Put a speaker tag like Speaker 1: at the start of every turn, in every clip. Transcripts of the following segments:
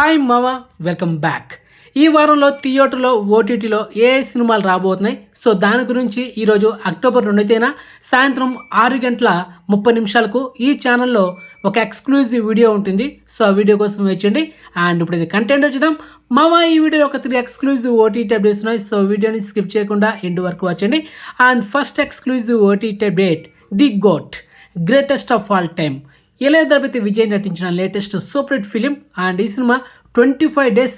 Speaker 1: Hi మామ, welcome back. ఈ వారంలో థియేటర్లో ఓటీటీలో ఏ సినిమాలు రాబోతున్నాయి, సో దాని గురించి ఈరోజు అక్టోబర్ 2న సాయంత్రం 6:30 ఈ ఛానల్లో ఒక ఎక్స్క్లూజివ్ వీడియో ఉంటుంది. సో ఆ వీడియో కోసం వేచండి. అండ్ ఇప్పుడు ఇది కంటెంట్ చూద్దాం. మామ, ఈ వీడియోలో ఒక 3 ఎక్స్క్లూజివ్ ఓటీటీ అప్డేట్స్ ఉన్నాయి. సో వీడియోని స్కిప్ చేయకుండా ఎండ్ వరకు వచ్చండి. And first exclusive OTT update, the GOAT, greatest of all time, Ilaya Thalapathy Vijay నటించిన latest super hit film. And ఈ సినిమా 25 days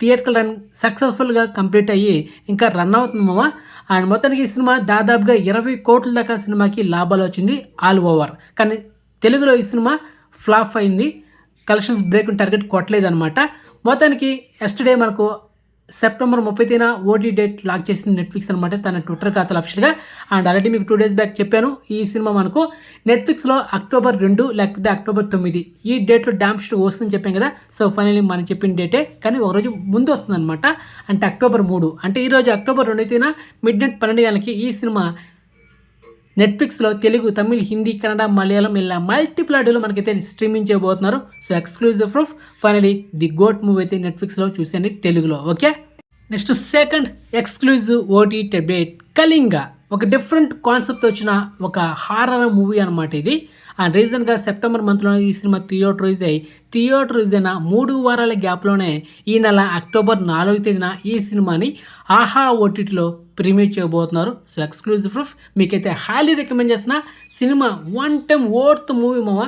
Speaker 1: థియేటర్కల్ రన్ సక్సెస్ఫుల్గా కంప్లీట్ అయ్యి ఇంకా రన్ అవుతుంది మామ. అండ్ మొత్తానికి ఈ సినిమా దాదాపుగా 20 కోట్ల దాకా సినిమాకి లాభాలు వచ్చింది ఆల్ ఓవర్. కానీ తెలుగులో ఈ సినిమా ఫ్లాప్ అయింది, కలెక్షన్స్ బ్రేక్ టార్గెట్ కొట్టలేదు అనమాట. మొత్తానికి ఎస్టర్డే మనకు సెప్టెంబర్ 30న ఓటీ డేట్ లాక్ చేసింది నెట్ఫ్లిక్స్ అనమాట, తన ట్విట్టర్ ఖాతాలో అఫిషియల్గా. అండ్ ఆల్రెడీ మీకు 2 days బ్యాక్ చెప్పాను, ఈ సినిమా మనకు నెట్ఫ్లిక్స్లో అక్టోబర్ 2 లేకపోతే అక్టోబర్ 9 ఈ డేట్లో డామ్ షో వస్తుందని చెప్పాం కదా. సో ఫైనల్లీ మనం చెప్పిన డేటే, కానీ ఒకరోజు ముందు వస్తుంది అనమాట. అంటే అక్టోబర్ 3, అంటే ఈరోజు అక్టోబర్ 2న midnight 12 గంటలకి ఈ సినిమా నెట్ఫ్లిక్స్లో తెలుగు, తమిళ్, హిందీ, కన్నడ, మలయాళం ఇలా మల్టిపుల్ ఆడియోలో మనకైతే స్ట్రీమింగ్ చేయబోతున్నారు. So exclusive proof, finally the GOAT movie అయితే నెట్ఫ్లిక్స్లో చూసేయండి తెలుగులో. Okay, next second exclusive OTT update, Kalinga. ఒక డిఫరెంట్ కాన్సెప్ట్ వచ్చిన ఒక హారర్ మూవీ అనమాట ఇది. అండ్ రీసెంట్గా సెప్టెంబర్ మంత్లో ఈ సినిమా థియేటరైజ్ అయిన 3 వారాల గ్యాప్లోనే ఈ నెల అక్టోబర్ 4న ఈ సినిమాని ఆహా ఓటీటీలో ప్రీమియర్ చేయబోతున్నారు. సో ఎక్స్క్లూజివ్ ప్రూఫ్, మీకైతే హైలీ రికమెండ్ చేసిన cinema, one time worth movie మామ.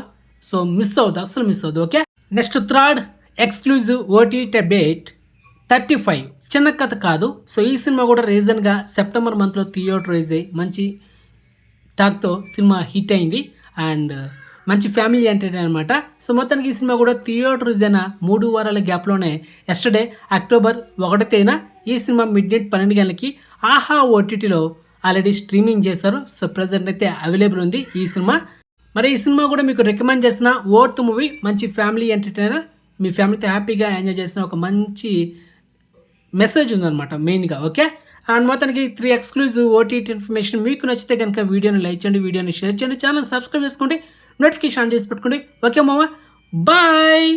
Speaker 1: సో మిస్ అవుతుంది, అస్సలు మిస్ అవుతుంది. Okay, next third exclusive OTT update, 35, చిన్న కథ కాదు. సో ఈ సినిమా కూడా రీసెంట్గా సెప్టెంబర్ మంత్లో థియేటరైజ్ అయ్యి మంచి టాక్తో సినిమా హిట్ అయింది. అండ్ మంచి ఫ్యామిలీ ఎంటర్టైన్ అనమాట. సో మొత్తానికి ఈ సినిమా కూడా థియేటరైజ్ అయిన 3 వారాల గ్యాప్లోనే ఎస్టర్డే అక్టోబర్ 1న ఈ సినిమా midnight 12 గంటలకి ఆహా ఓటీటీలో ఆల్రెడీ స్ట్రీమింగ్ చేశారు. సో ప్రజెంట్ అయితే అవైలబుల్ ఉంది ఈ సినిమా. మరి ఈ సినిమా కూడా మీకు రికమెండ్ చేసిన వర్త్ మూవీ, మంచి ఫ్యామిలీ ఎంటర్టైనర్, మీ ఫ్యామిలీతో హ్యాపీగా ఎంజాయ్ చేసిన ఒక మంచి మెసేజ్ ఉందన్నమాట మెయిన్గా. ఓకే, అండ్ మొత్తానికి 3 ఎక్స్క్లూజివ్ ఓటీటీ ఇన్ఫర్మేషన్ మీకు నచ్చితే కనుక వీడియోని లైక్ చేయండి, వీడియోని షేర్ చేయండి, ఛానల్ సబ్స్క్రైబ్ చేసుకోండి, నోటిఫికేషన్ ఆన్ చేసి పెట్టుకోండి. ఓకే మామ, బాయ్.